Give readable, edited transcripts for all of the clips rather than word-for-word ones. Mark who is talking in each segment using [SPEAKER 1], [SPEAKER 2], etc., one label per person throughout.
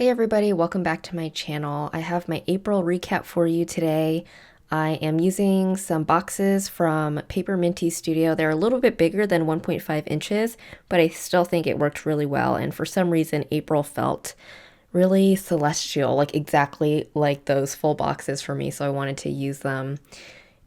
[SPEAKER 1] Hey everybody, welcome back to my channel. I have my April recap for you today. I am using some boxes from Paper Minty Studio. They're a little bit bigger than 1.5 inches, but I still think it worked really well. And for some reason, April felt really celestial, like exactly like those full boxes for me. So I wanted to use them.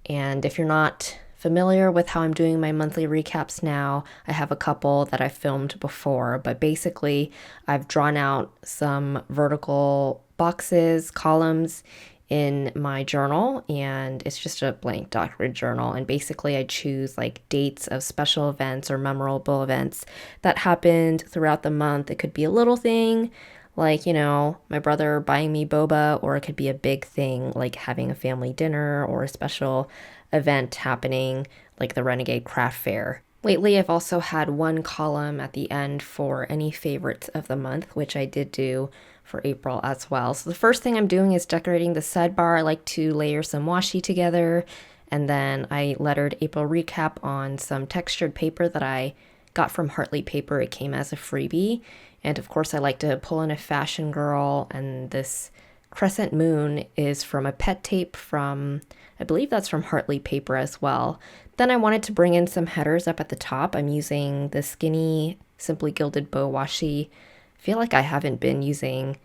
[SPEAKER 1] And if you're not familiar with how I'm doing my monthly recaps now, I have a couple that I filmed before, but basically I've drawn out some vertical boxes, columns in my journal, and it's just a blank document journal. And basically I choose like dates of special events or memorable events that happened throughout the month. It could be a little thing like, my brother buying me boba, or it could be a big thing like having a family dinner or a special event happening like the Renegade Craft Fair. Lately, I've also had one column at the end for any favorites of the month, which I did do for April as well. So the first thing I'm doing is decorating the sidebar. I like to layer some washi together, and then I lettered April recap on some textured paper that I got from Hartley Paper. It came as a freebie. And of course, I like to pull in a fashion girl, and this crescent moon is from a pet tape from, I believe that's from Hartley Paper as well. Then I wanted to bring in some headers up at the top. I'm using the skinny Simply Gilded bow washi. I feel like I haven't been using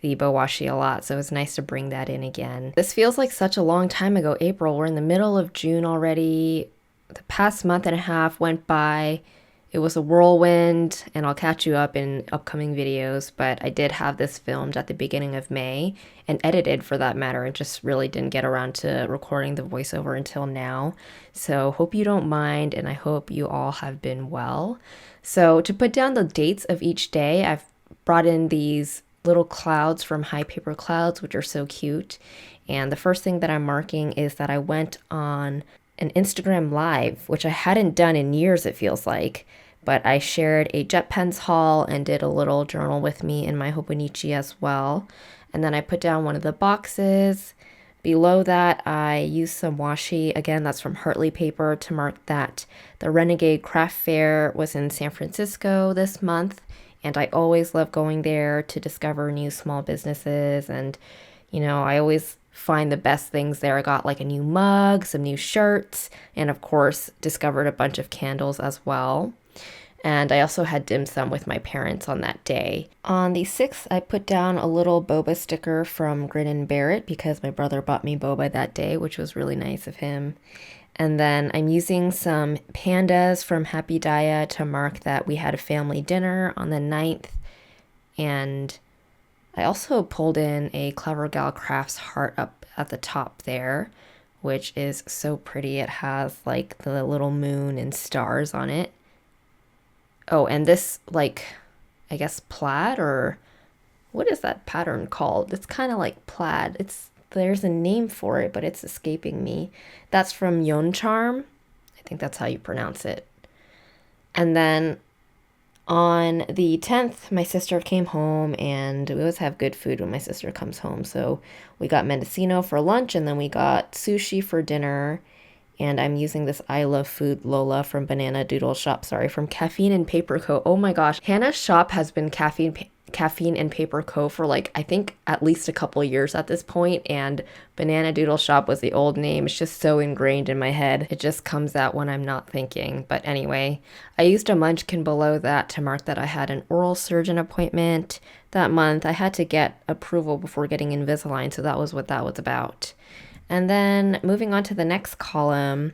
[SPEAKER 1] the bow washi a lot, so it's nice to bring that in again. This feels like such a long time ago, April. We're in the middle of June already. The past month and a half went by. It was a whirlwind, and I'll catch you up in upcoming videos, but I did have this filmed at the beginning of May and edited for that matter, and just really didn't get around to recording the voiceover until now. So hope you don't mind, and I hope you all have been well. So to put down the dates of each day, I've brought in these little clouds from High Paper Clouds, which are so cute. And the first thing that I'm marking is that I went on an Instagram Live, which I hadn't done in years, it feels like. But I shared a Jet Pens haul and did a little journal with me in my Hobonichi as well. And then I put down one of the boxes. Below that, I used some washi. Again, that's from Hartley Paper, to mark that the Renegade Craft Fair was in San Francisco this month. And I always love going there to discover new small businesses. And, I always find the best things there. I got like a new mug, some new shirts, and of course, discovered a bunch of candles as well. And I also had dim sum with my parents on that day. On the 6th, I put down a little boba sticker from Grin and Barrett because my brother bought me boba that day, which was really nice of him. And then I'm using some pandas from Happy Daya to mark that we had a family dinner on the 9th. And I also pulled in a Clever Gal Crafts heart up at the top there, which is so pretty. It has like the little moon and stars on it. Oh, and this, like, I guess plaid, or what is that pattern called? It's kind of like plaid. There's a name for it, but it's escaping me. That's from Yon Charm. I think that's how you pronounce it. And then on the 10th, my sister came home, and we always have good food when my sister comes home. So we got Mendocino for lunch, and then we got sushi for dinner. And I'm using this I Love Food Lola from from Caffeine and Paper Co. Oh my gosh, Hannah's shop has been Caffeine and Paper Co. for like, I think at least a couple years at this point, and Banana Doodle Shop was the old name. It's just so ingrained in my head. It just comes out when I'm not thinking. But anyway, I used a munchkin below that to mark that I had an oral surgeon appointment that month. I had to get approval before getting Invisalign, so that was what that was about. And then moving on to the next column,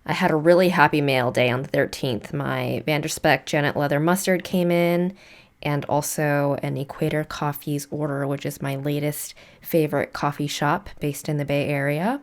[SPEAKER 1] I had a really happy mail day on the 13th. My Vanderspeck Janet Leather Mustard came in, and also an Equator Coffee's order, which is my latest favorite coffee shop based in the Bay Area.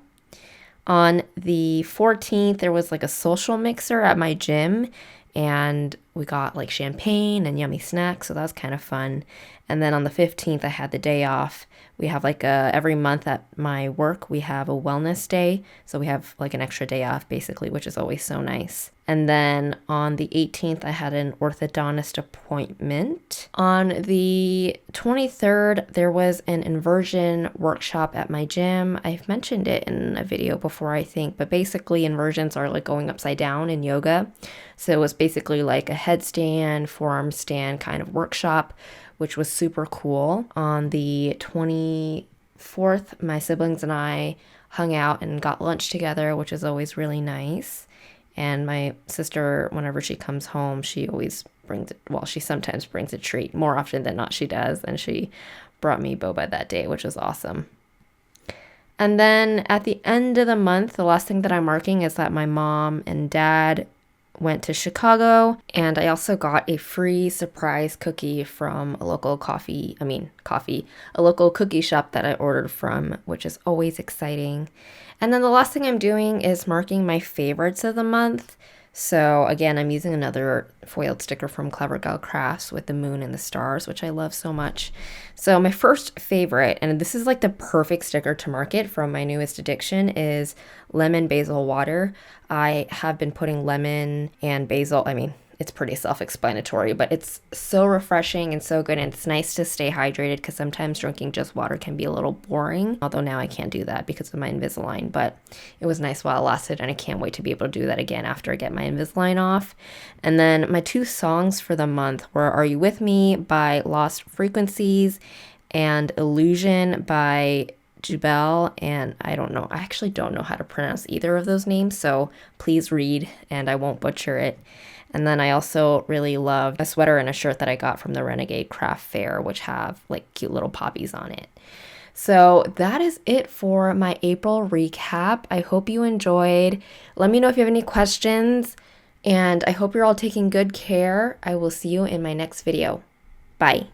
[SPEAKER 1] On the 14th, there was like a social mixer at my gym, and we got like champagne and yummy snacks, so that was kind of fun. And then on the 15th, I had the day off. We have like every month at my work, we have a wellness day. So we have like an extra day off basically, which is always so nice. And then on the 18th, I had an orthodontist appointment. On the 23rd, there was an inversion workshop at my gym. I've mentioned it in a video before, I think, but basically inversions are like going upside down in yoga. So it was basically like a headstand, forearm stand kind of workshop which was super cool. On the 24th, my siblings and I hung out and got lunch together, which is always really nice. And my sister, whenever she comes home, she always brings it. Well, she sometimes brings a treat. More often than not, she does. And she brought me boba that day, which was awesome. And then at the end of the month, the last thing that I'm marking is that my mom and dad went to Chicago, and I also got a free surprise cookie from a local a local cookie shop that I ordered from, which is always exciting. And then the last thing I'm doing is marking my favorites of the month. So again, I'm using another foiled sticker from Clever Gal Crafts with the moon and the stars, which I love so much. So my first favorite, and this is like the perfect sticker to market from my newest addiction, is lemon basil water. I have been putting lemon and basil, it's pretty self-explanatory, but it's so refreshing and so good, and it's nice to stay hydrated because sometimes drinking just water can be a little boring, although now I can't do that because of my Invisalign, but it was nice while it lasted, and I can't wait to be able to do that again after I get my Invisalign off. And then my two songs for the month were Are You With Me by Lost Frequencies and Illusion by Jubel, and I actually don't know how to pronounce either of those names, so please read and I won't butcher it. And then I also really love a sweater and a shirt that I got from the Renegade Craft Fair, which have like cute little poppies on it. So that is it for my April recap. I hope you enjoyed. Let me know if you have any questions, and I hope you're all taking good care. I will see you in my next video. Bye.